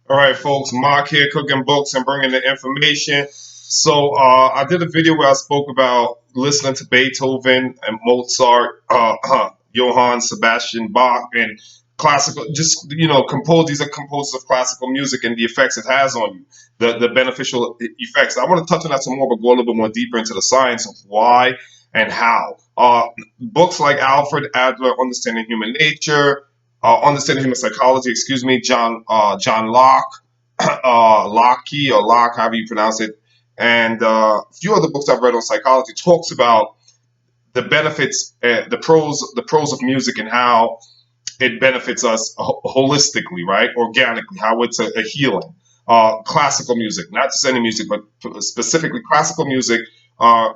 All right, folks, Mark here, cooking books and bringing the information. So I did a video where I spoke about listening to Beethoven and Mozart, Johann Sebastian Bach, and classical. Just compose. These are composers of classical music and the effects it has on you, the beneficial effects. I want to touch on that some more, but go a little bit more deeper into the science of why and how. Books like Alfred Adler, Understanding Human Nature, Understanding Human Psychology, excuse me, John Locke, Locke, however you pronounce it, and a few other books I've read on psychology talks about the benefits, the pros of music and how it benefits us holistically, right? Organically, how it's a healing. Classical music, not just any music, but specifically classical music, uh,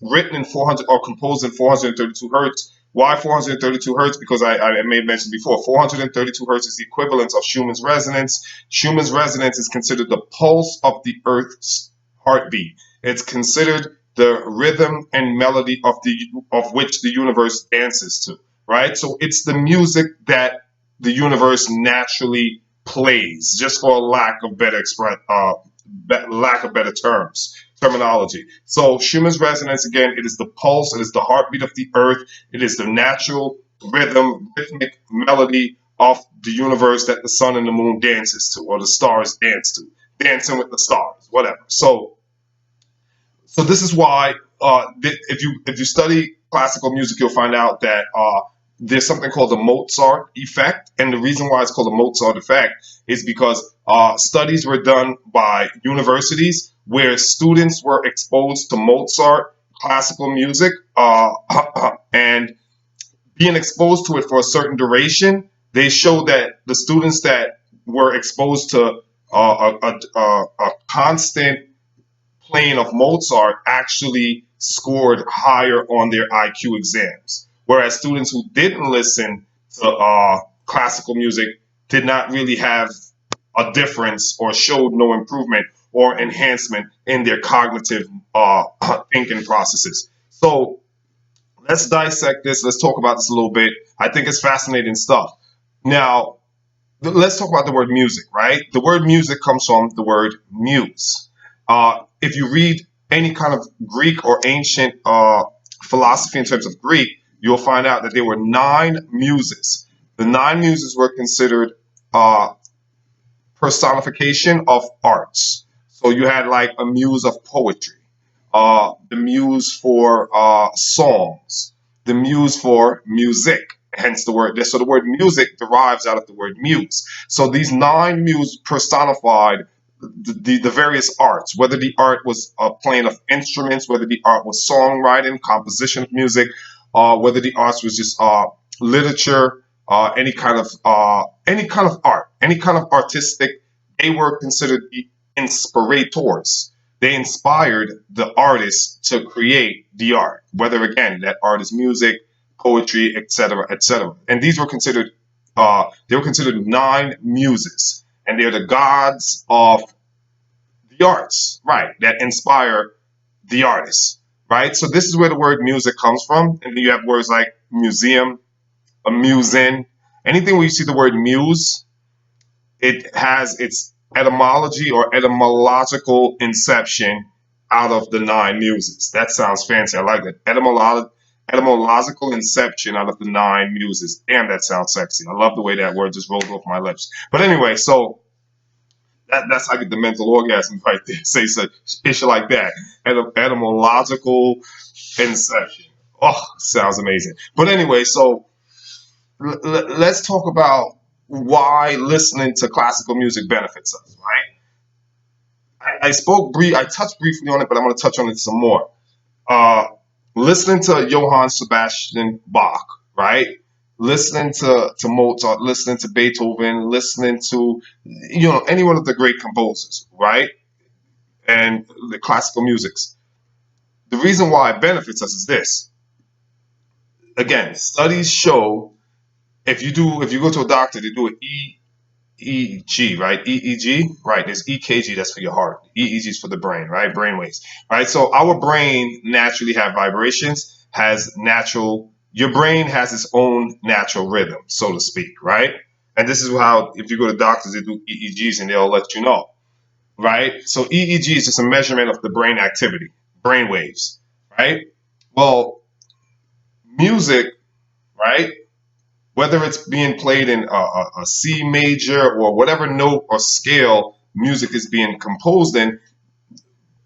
written in 400 or composed in 432 hertz. Why 432 hertz? Because I may have mentioned before, 432 hertz is the equivalent of Schumann's resonance. Schumann's resonance is considered the pulse of the Earth's heartbeat. It's considered the rhythm and melody of which the universe dances to, right? So it's the music that the universe naturally plays, just for lack of better terminology. So Schumann's resonance, again, it is the pulse, it is the heartbeat of the earth, it is the natural rhythmic melody of the universe that the sun and the moon dances to, or the stars dance to, dancing with the stars, whatever. So this is why if you study classical music, you'll find out that there's something called the Mozart effect, and the reason why it's called the Mozart effect is because studies were done by universities where students were exposed to Mozart classical music, and being exposed to it for a certain duration. They showed that the students that were exposed to a constant playing of Mozart actually scored higher on their IQ exams, whereas students who didn't listen to classical music did not really have a difference or showed no improvement or enhancement in their cognitive thinking processes. So let's dissect this. Let's talk about this a little bit. I think it's fascinating stuff. Now, let's talk about the word music, right? The word music comes from the word muse. If you read any kind of Greek or ancient philosophy in terms of Greek, you'll find out that there were nine muses. The nine muses were considered uh, personification of arts. So you had like a muse of poetry, the muse for songs, the muse for music. Hence the word. So the word music derives out of the word muse. So these nine muses personified the various arts, whether the art was playing of instruments, whether the art was songwriting, composition of music, whether the arts was just literature, any kind of art, any kind of artistic. They were considered the inspirators. They inspired the artists to create the art, whether again that art is music, poetry, etc., etc. And these were considered they were considered nine muses, and they're the gods of the arts, right? That inspire the artists, right? So this is where the word music comes from, and then you have words like museum, amusing, anything where you see the word muse, it has its etymology or etymological inception out of the nine muses. That sounds fancy. I like that. Etymological inception out of the nine muses. Damn, that sounds sexy. I love the way that word just rolls off my lips. But anyway, so that's how I get the mental orgasm right there. Say such ish like that. Etymological inception. Oh, sounds amazing. But anyway, so let's talk about why listening to classical music benefits us, right? I touched briefly on it, but I'm going to touch on it some more. Uh, Listening to Johann Sebastian Bach, right? Listening to Mozart, listening to Beethoven, listening to any one of the great composers, right? And the classical musics. The reason why it benefits us is this. Again, studies show if you go to a doctor, they do an EEG, right? EEG, right? There's EKG, that's for your heart. EEG is for the brain, right? Brain waves, right? So our brain naturally have vibrations, has natural. Your brain has its own natural rhythm, so to speak, right? And this is how, if you go to doctors, they do EEGs and they'll let you know, right? So EEG is just a measurement of the brain activity, brain waves, right? Well, music, right? Whether it's being played in a C major or whatever note or scale music is being composed in,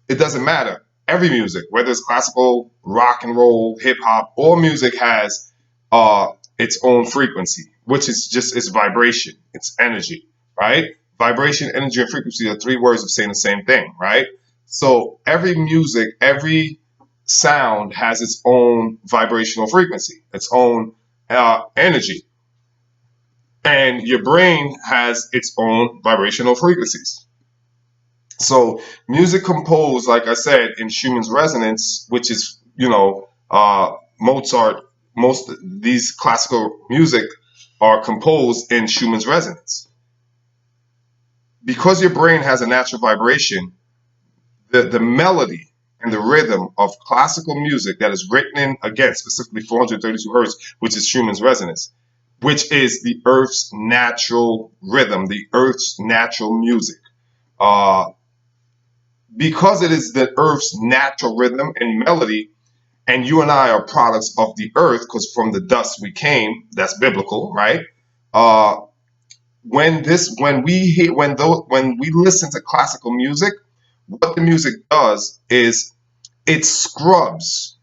it doesn't matter. Every music, whether it's classical, rock and roll, hip hop, all music has its own frequency, which is just its vibration, its energy, right? Vibration, energy, and frequency are three words of saying the same thing, right? So every music, every sound has its own vibrational frequency, its own energy, and your brain has its own vibrational frequencies. So music composed, like I said, in Schumann's resonance, which is, Mozart, most these classical music are composed in Schumann's resonance. Because your brain has a natural vibration, the melody and the rhythm of classical music that is written in, again, specifically 432 hertz, which is Schumann's resonance, which is the Earth's natural rhythm, the Earth's natural music. Uh, because it is the Earth's natural rhythm and melody, and you and I are products of the Earth, because from the dust we came. That's biblical, right? Uh, when we listen to classical music, what the music does is it scrubs,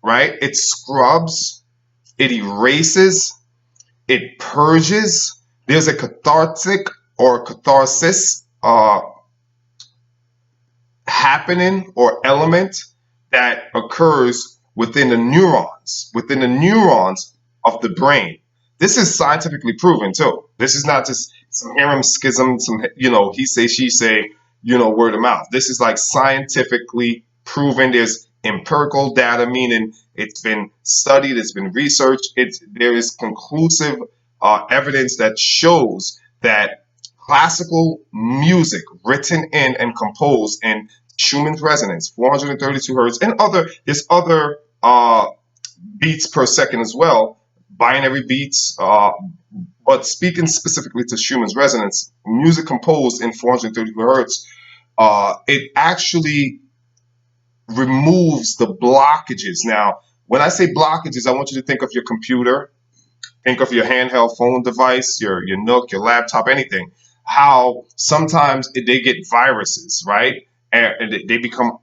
right? It scrubs, it erases, it purges. There's a cathartic or catharsis happening or element that occurs within the neurons of the brain. This is scientifically proven too. This is not just some harem schism, some, he say, she say, word of mouth. This is like scientifically proven. There's empirical data, meaning it's been studied, it's been researched. There is conclusive evidence that shows that classical music written in and composed in Schumann's resonance, 432 hertz, and there's other beats per second as well, binary beats. But speaking specifically to Schumann's resonance, music composed in 432 hertz, it actually removes the blockages. Now, when I say blockages, I want you to think of your computer, think of your handheld phone device, your Nook, your laptop, anything. How sometimes they get viruses, right? And they become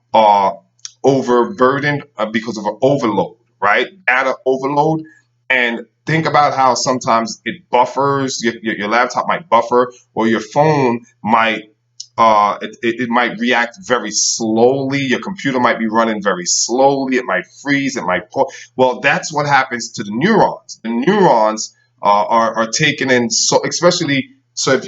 overburdened because of an overload, right? Data overload. And think about how sometimes it buffers. Your laptop might buffer, or your phone might it might react very slowly. Your computer might be running very slowly. It might freeze. It might pull. Well, that's what happens to the neurons. The neurons are taken in, so especially so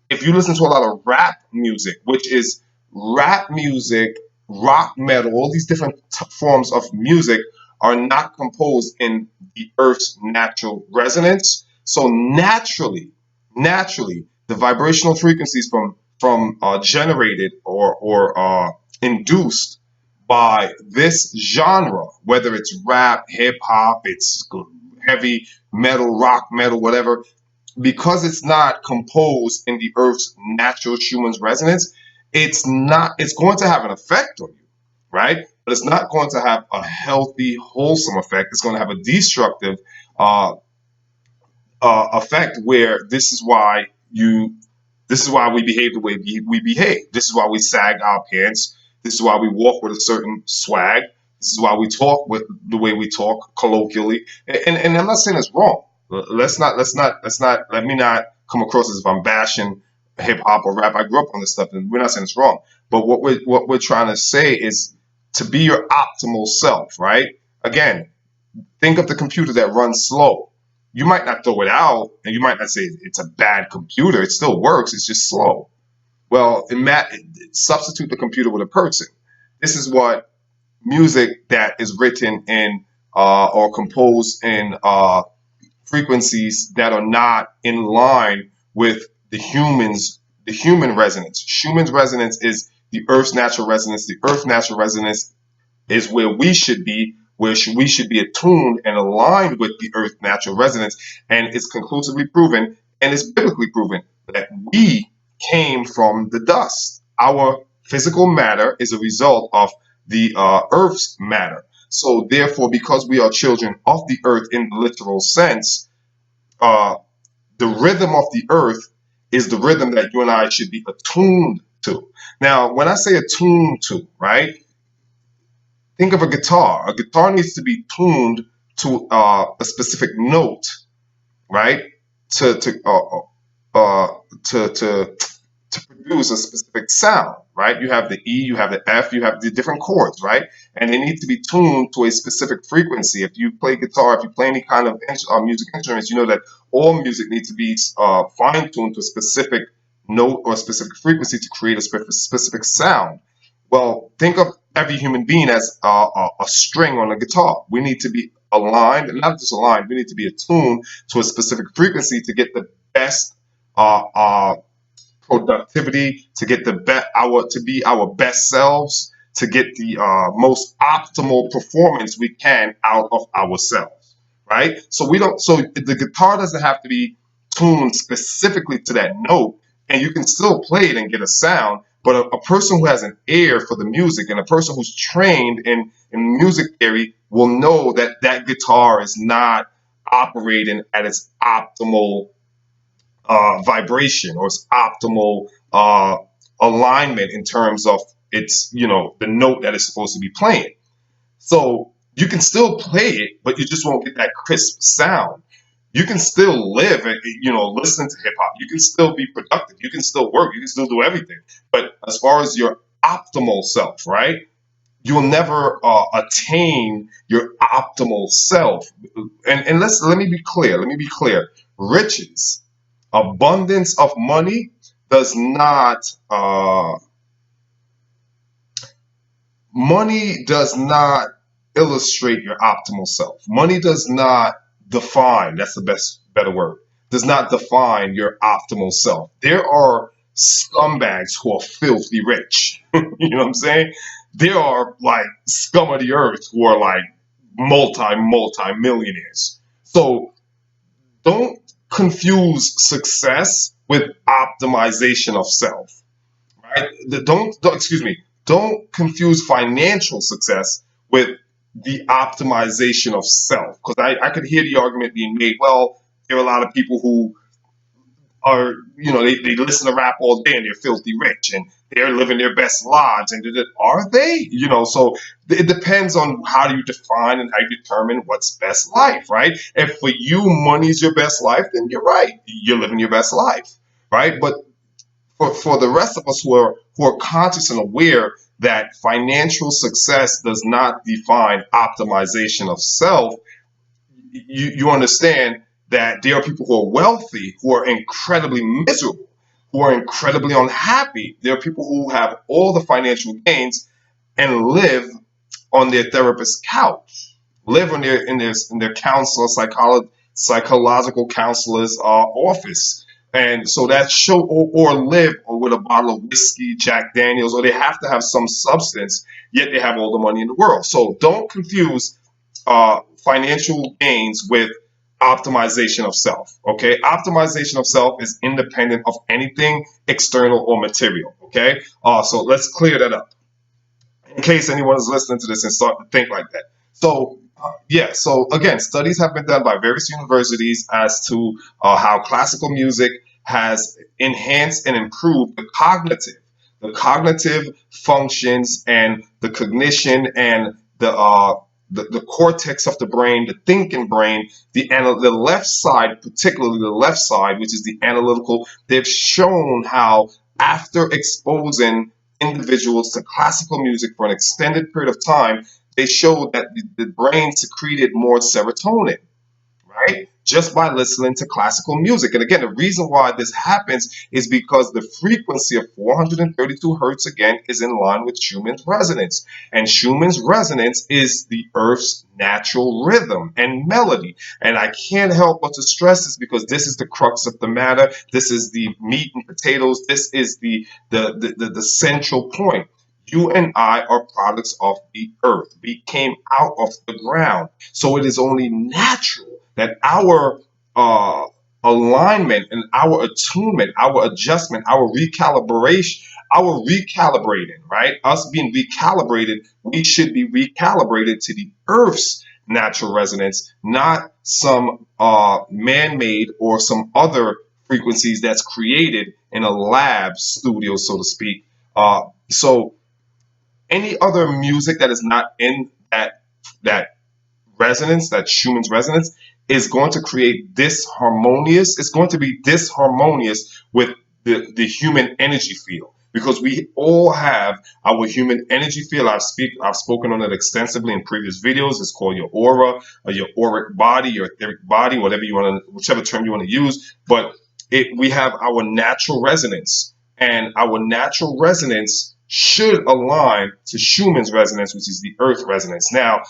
if you listen to a lot of rap music, which is rap music, rock, metal, all these different forms of music are not composed in the Earth's natural resonance. So naturally, the vibrational frequencies from generated or induced by this genre, whether it's rap, hip hop, it's heavy metal, rock metal, whatever, because it's not composed in the Earth's natural Schumann's resonance, it's going to have an effect on you, right? But it's not going to have a healthy, wholesome effect. It's going to have a destructive uh, effect, where this is why we behave the way we behave. This is why we sag our pants. This is why we walk with a certain swag. This is why we talk with the way we talk colloquially. And I'm not saying it's wrong. Let me not come across as if I'm bashing hip hop or rap. I grew up on this stuff, and we're not saying it's wrong. But what we're trying to say is to be your optimal self, right? Again, think of the computer that runs slow. You might not throw it out, and you might not say it's a bad computer. It still works. It's just slow. Well, substitute the computer with a person. This is what music that is written in or composed in frequencies that are not in line with the human resonance. Schumann's resonance is the Earth's natural resonance. The Earth's natural resonance is where we should be, we should be attuned and aligned with the Earth's natural resonance. And it's conclusively proven and it's biblically proven that we came from the dust. Our physical matter is a result of the earth's matter. So therefore, because we are children of the earth in the literal sense, uh, the rhythm of the earth is the rhythm that you and I should be attuned to. Now, when I say attuned to, right, think of a guitar. A guitar needs to be tuned to a specific note, right? To to uh, uh, to to to produce a specific sound, right? You have the E, you have the F, you have the different chords, right? And they need to be tuned to a specific frequency. If you play guitar, if you play any kind of music instruments, you know that all music needs to be fine tuned to a specific note or a specific frequency to create a specific sound. Well, think of every human being as a string on a guitar. We need to be aligned, and not just aligned, we need to be attuned to a specific frequency to get the best uh, uh, productivity, to get the best to be our best selves, to get the most optimal performance we can out of ourselves, right? So we don't. So the guitar doesn't have to be tuned specifically to that note, and you can still play it and get a sound. But a person who has an ear for the music and a person who's trained in music theory will know that that guitar is not operating at its optimal vibration or its optimal alignment in terms of its, the note that it's supposed to be playing. So you can still play it, but you just won't get that crisp sound. You can still live and, listen to hip hop. You can still be productive. You can still work. You can still do everything. But as far as your optimal self, right? You'll never attain your optimal self. And let me be clear. Let me be clear. Riches, abundance of money does not money does not illustrate your optimal self. Money does not define, that's the better word, does not define your optimal self. There are scumbags who are filthy rich. You know what I'm saying? There are like scum of the earth who are like multi millionaires. So don't confuse success with optimization of self, right? Excuse me, don't confuse financial success with the optimization of self. Because I could hear the argument being made, well, there are a lot of people who are, they listen to rap all day and they're filthy rich and they're living their best lives. And are they? So it depends on how you define and how you determine what's best life, right? If for you money's your best life, then you're right. You're living your best life, right? But for the rest of us who are conscious and aware that financial success does not define optimization of self, you understand that there are people who are wealthy who are incredibly miserable, who are incredibly unhappy. There are people who have all the financial gains and live on their therapist's couch, live on their counselor, psychological counselor's office. And so that show or live with a bottle of whiskey, Jack Daniels, or they have to have some substance, yet they have all the money in the world. So don't confuse financial gains with optimization of self. Okay, optimization of self is independent of anything external or material. Okay, so let's clear that up in case anyone is listening to this and start to think like that. So, yeah, so again, studies have been done by various universities as to how classical music has enhanced and improved the cognitive functions and the cognition and the cortex of the brain, the thinking brain, the left side, particularly the left side, which is the analytical. They've shown how after exposing individuals to classical music for an extended period of time, they showed that the brain secreted more serotonin, right? Just by listening to classical music. And again, the reason why this happens is because the frequency of 432 hertz, again, is in line with Schumann's resonance. And Schumann's resonance is the Earth's natural rhythm and melody. And I can't help but to stress this because this is the crux of the matter. This is the meat and potatoes. This is the central point. You and I are products of the earth. We came out of the ground. So it is only natural that our uh, alignment and our attunement, our adjustment, our recalibrating, right? Us being recalibrated, we should be recalibrated to the Earth's natural resonance, not some man-made or some other frequencies that's created in a lab studio, so to speak. So any other music that is not in that resonance, that Schumann's resonance, is going to create disharmonious. It's going to be disharmonious with the human energy field, because we all have our human energy field. I've spoken on it extensively in previous videos. It's called your aura, or your auric body, your etheric body, whatever you want to, whichever term you want to use. But we have our natural resonance, and our natural resonance should align to Schumann's resonance, which is the earth resonance. Now,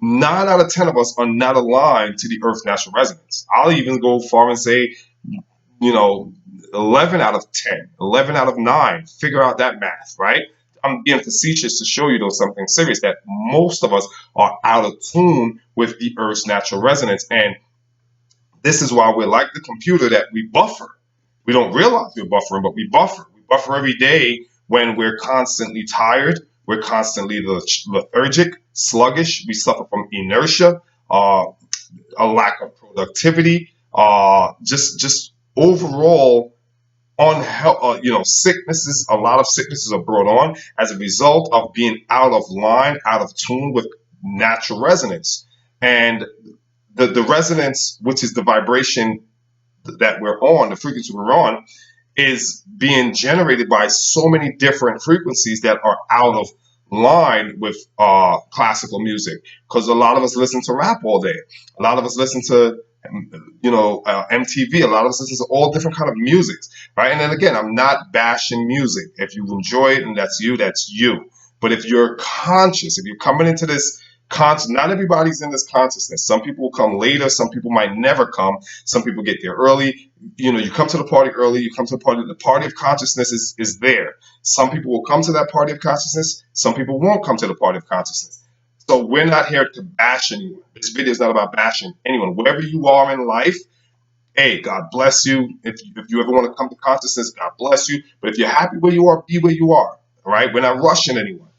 9 out of 10 of us are not aligned to the Earth's natural resonance. I'll even go far and say, 11 out of 10, 11 out of 9. Figure out that math, right? I'm being facetious to show you, though, something serious, that most of us are out of tune with the Earth's natural resonance. And this is why we're like the computer, that we buffer. We don't realize we're buffering, but we buffer. We buffer every day when we're constantly tired. We're constantly lethargic, sluggish. We suffer from inertia, a lack of productivity, just overall unhealth. Sicknesses. A lot of sicknesses are brought on as a result of being out of line, out of tune with natural resonance. And the resonance, which is the vibration that we're on, the frequency we're on, is being generated by so many different frequencies that are out of line with classical music. Because a lot of us listen to rap all day. A lot of us listen to MTV. A lot of us listen to all different kind of musics, right? And then again, I'm not bashing music. If you enjoy it and that's you, that's you. But if you're conscious, if you're coming into this conscious, not everybody's in this consciousness. Some people will come later. Some people might never come. Some people get there early. You come to the party early. You come to the party of consciousness is there. Some people will come to that party of consciousness. Some people won't come to the party of consciousness. So we're not here to bash anyone. This video is not about bashing anyone. Wherever you are in life, hey, God bless you. If you ever want to come to consciousness, God bless you. But if you're happy where you are, be where you are. All right? We're not rushing anyone.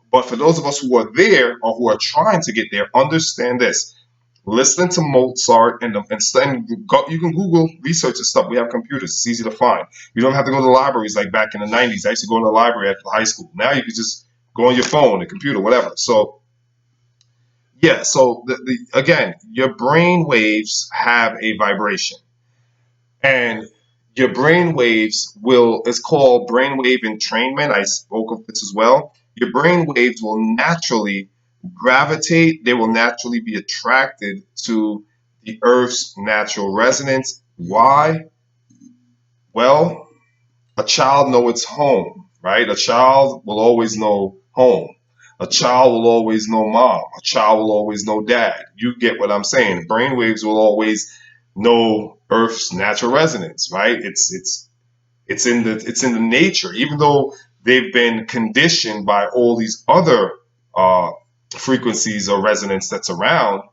But for those of us who are there or who are trying to get there, understand this. Listen to Mozart you can Google research and stuff. We have computers. It's easy to find. You don't have to go to the libraries like back in the 90s. I used to go to the library after high school. Now you can just go on your phone, the computer, whatever. So, yeah. So, again, your brain waves have a vibration. And your brain waves it's called brainwave entrainment. I spoke of this as well. Your brain waves will naturally gravitate, they will naturally be attracted to the Earth's natural resonance. Why? Well, a child knows its home, right? A child will always know home. A child will always know mom. A child will always know dad. You get what I'm saying. Brainwaves will always know Earth's natural resonance, right? It's in the nature, even though they've been conditioned by all these other uh, frequencies or resonance that's around.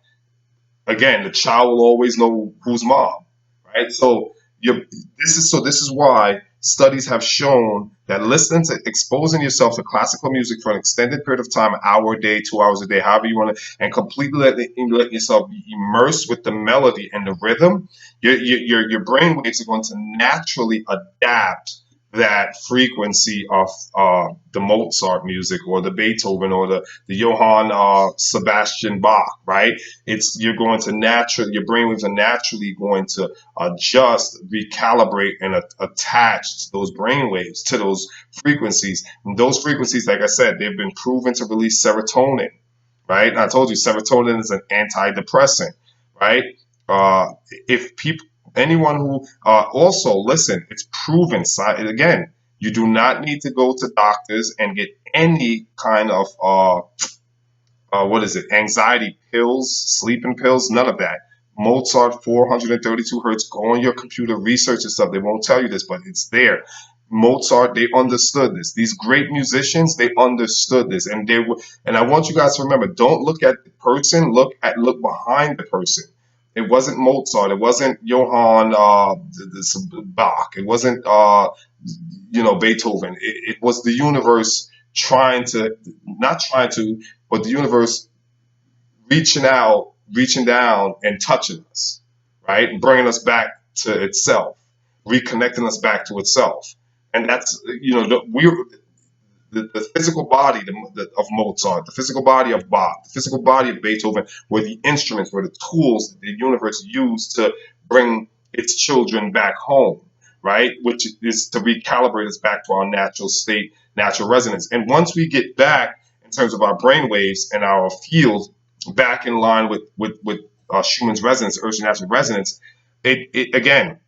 Again, the child will always know who's mom, right? So this is why studies have shown that listening to exposing yourself to classical music for an extended period of time, an hour a day, 2 hours a day, however you want to, and completely let yourself be immersed with the melody and the rhythm, your brain waves are going to naturally adapt that frequency of the Mozart music or the Beethoven or the Johann Sebastian Bach, right? You're going to your brainwaves are naturally going to adjust, recalibrate, and attach to those brainwaves, to those frequencies. And those frequencies, like I said, they've been proven to release serotonin, right? And I told you serotonin is an antidepressant, right? If people, anyone who also listen, it's proven. Again, you do not need to go to doctors and get any kind of what is it? Anxiety pills, sleeping pills, none of that. Mozart, 432 hertz. Go on your computer, research and stuff. They won't tell you this, but it's there. Mozart, they understood this. These great musicians, they understood this, and they were. And I want you guys to remember: don't look at the person, look behind the person. It wasn't Mozart. It wasn't Johann Bach. It wasn't Beethoven. It was the universe trying to, not trying to, but the universe reaching out, reaching down, and touching us, right, and bringing us back to itself, reconnecting us back to itself. And that's the physical body of Mozart, the physical body of Bach, the physical body of Beethoven were the instruments, were the tools that the universe used to bring its children back home, right? Which is to recalibrate us back to our natural state, natural resonance. And once we get back in terms of our brain waves and our field back in line with Schumann's resonance, Earth's natural resonance, it again,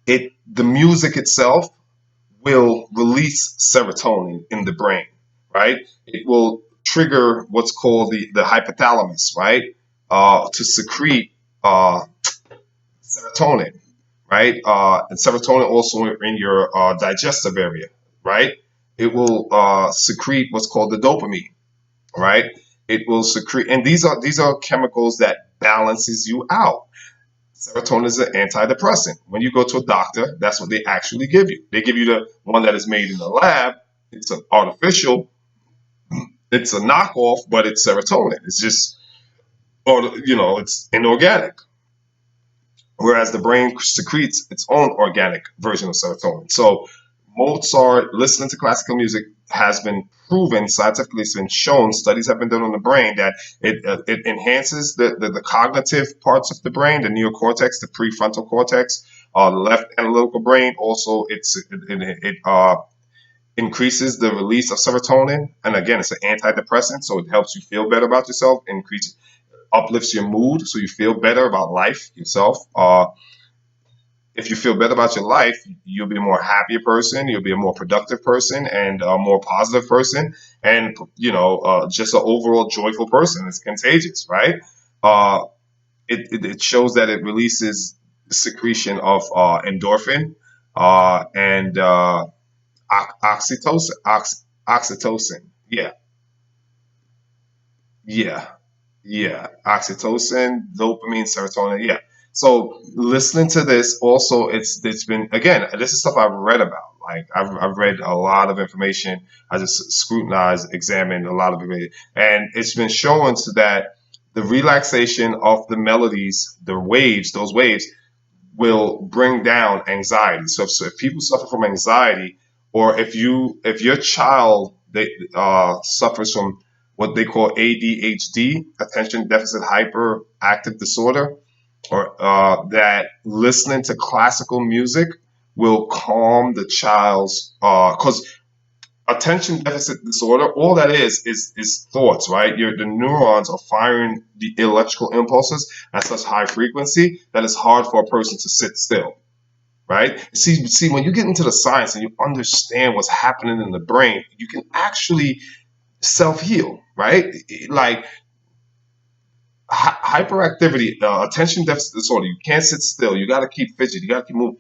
the music itself will release serotonin in the brain, right? It will trigger what's called the hypothalamus, right? To secrete serotonin, right? And serotonin also in your digestive area, right? It will secrete what's called the dopamine, right? It will secrete, and these are chemicals that balances you out. Serotonin is an antidepressant. When you go to a doctor, that's what they actually give you. They give you the one that is made in the lab. It's an artificial, it's a knockoff, but it's serotonin. It's just, or it's inorganic. Whereas the brain secretes its own organic version of serotonin. So Mozart, listening to classical music has been proven scientifically. It's been shown. Studies have been done on the brain that it enhances the cognitive parts of the brain, the neocortex, the prefrontal cortex, the left analytical brain. Also, it increases the release of serotonin, and again, it's an antidepressant, so it helps you feel better about yourself. Increases, uplifts your mood, so you feel better about life yourself. If you feel better about your life, you'll be a more happier person, you'll be a more productive person, and a more positive person, and just an overall joyful person. It's contagious, right? Uh, it shows that it releases secretion of endorphin and oxytocin. Oxytocin, yeah, yeah, yeah, oxytocin, dopamine, serotonin, yeah. So listening to this also, it's been, again, this is stuff I've read about. Like I've read a lot of information. I just scrutinized, examined a lot of it, and it's been shown to that the relaxation of the melodies, the waves, those waves will bring down anxiety. So if people suffer from anxiety, or if your child suffers from what they call ADHD, attention deficit hyperactive disorder, or that listening to classical music will calm the child's because attention deficit disorder, all that is thoughts, right? The neurons are firing the electrical impulses at such high frequency that it's hard for a person to sit still, right? See, when you get into the science and you understand what's happening in the brain, you can actually self heal, right? Like hyperactivity, attention deficit disorder. You can't sit still. You got to keep fidget. You got to keep moving.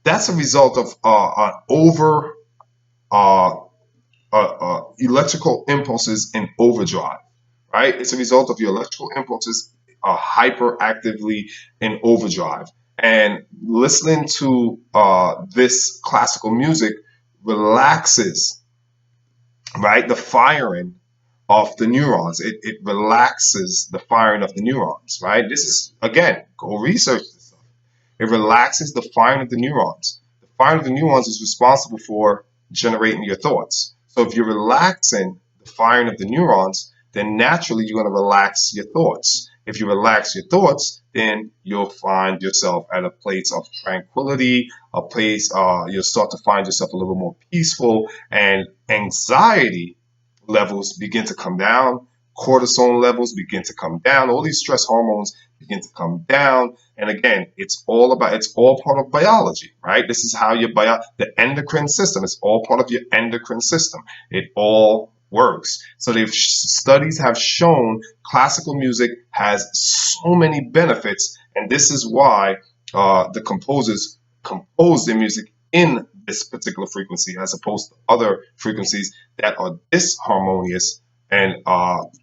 That's a result of an over uh, electrical impulses in overdrive, right? It's a result of your electrical impulses hyperactively in overdrive. And listening to this classical music relaxes, right, the firing of the neurons. It relaxes the firing of the neurons, right? This is, again, go research this stuff. It relaxes the firing of the neurons. The firing of the neurons is responsible for generating your thoughts. So if you're relaxing the firing of the neurons, then naturally you're going to relax your thoughts. If you relax your thoughts, then you'll find yourself at a place of tranquility, a place you'll start to find yourself a little more peaceful, and anxiety levels begin to come down, cortisol levels begin to come down, all these stress hormones begin to come down. And again, it's all part of biology, right? This is how the endocrine system, it's all part of your endocrine system. It all works. So studies have shown classical music has so many benefits, and this is why the composers compose their music in this particular frequency as opposed to other frequencies that are disharmonious and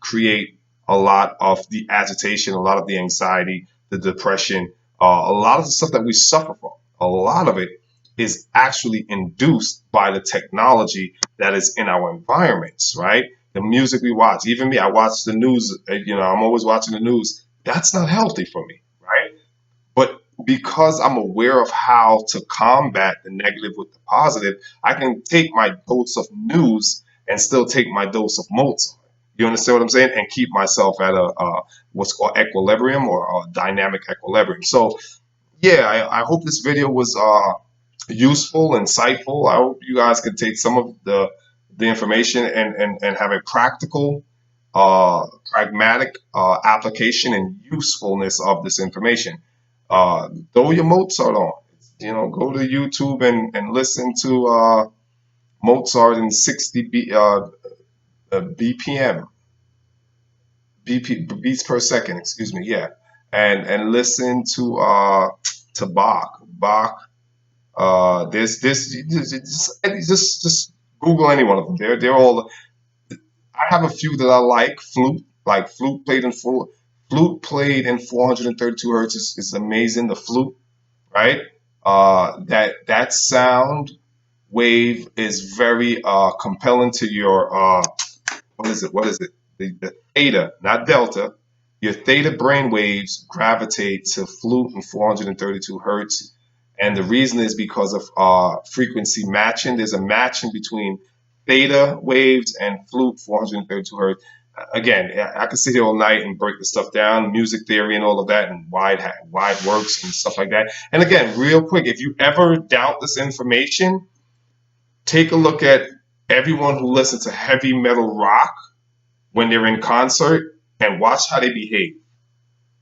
create a lot of the agitation, a lot of the anxiety the depression, a lot of the stuff that we suffer from, a lot of it is actually induced by the technology that is in our environments, right? The music we watch, even me, I watch the news, I'm always watching the news. That's not healthy for me, right? But because I'm aware of how to combat the negative with the positive, I can take my dose of news and still take my dose of Mozart. You understand what I'm saying? And keep myself at a what's called equilibrium or a dynamic equilibrium. So yeah, I hope this video was useful, insightful. I hope you guys can take some of the information and have a practical, pragmatic application and usefulness of this information. Throw your Mozart on. Go to YouTube and listen to Mozart in 60 BPM, beats per second. Excuse me. Yeah, and listen to Bach. Bach. Just Google any one of them. They're all. I have a few that I like flute played in 432 hertz is amazing. The flute, right? That sound wave is very compelling to your what is it? The theta, not delta. Your theta brain waves gravitate to flute in 432 hertz. And the reason is because of frequency matching. There's a matching between theta waves and flute 432 hertz. Again, I could sit here all night and break the stuff down, music theory and all of that, and why it works and stuff like that. And again, real quick, if you ever doubt this information, take a look at everyone who listens to heavy metal rock when they're in concert and watch how they behave,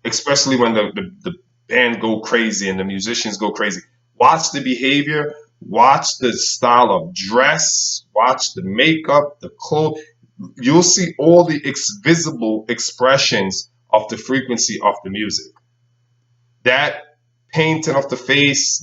especially when the band go crazy and the musicians go crazy. Watch the behavior, watch the style of dress, watch the makeup, the clothes. You'll see all the visible expressions of the frequency of the music. That painting of the face,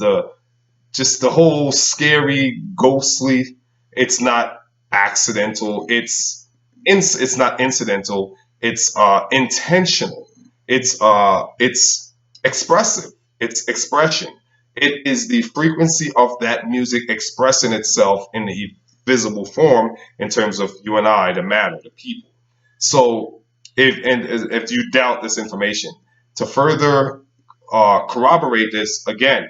just the whole scary, ghostly. It's not accidental. It's not incidental. It's intentional. It's expressive. It's expression. It is the frequency of that music expressing itself in the visible form in terms of you and I, the matter, the people. So if you doubt this information, to further corroborate this, again,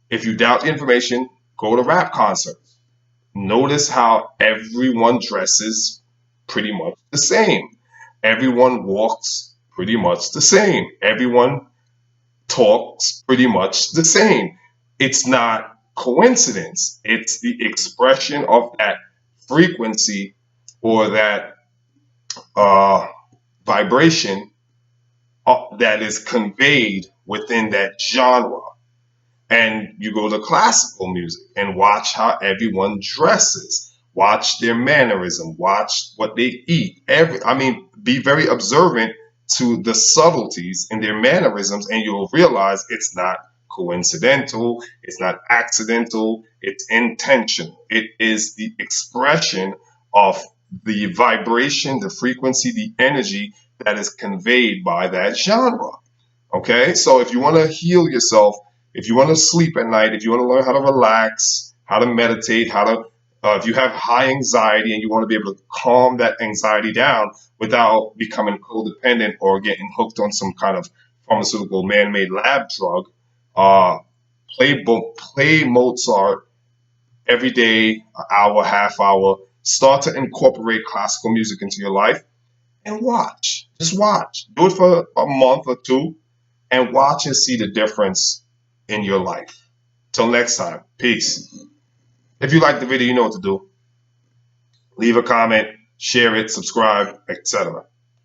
if you doubt the information, go to rap concerts. Notice how everyone dresses pretty much the same. Everyone walks pretty much the same. Everyone talks pretty much the same. It's not coincidence. It's the expression of that frequency or that uh, vibration that is conveyed within that genre. And you go to classical music and watch how everyone dresses, watch their mannerism, watch what they eat. Be very observant to the subtleties in their mannerisms, and you'll realize it's not coincidental, it's not accidental, it's intentional. It is the expression of the vibration, the frequency, the energy that is conveyed by that genre. Okay, so if you want to heal yourself, if you want to sleep at night, if you want to learn how to relax, how to meditate, if you have high anxiety and you want to be able to calm that anxiety down without becoming codependent or getting hooked on some kind of pharmaceutical man-made lab drug, uh, play Mozart every day, an hour, half hour. Start to incorporate classical music into your life and watch. Just watch. Do it for a month or two and watch and see the difference in your life. Till next time, peace. If you like the video, you know what to do. Leave a comment, share it, subscribe, etc.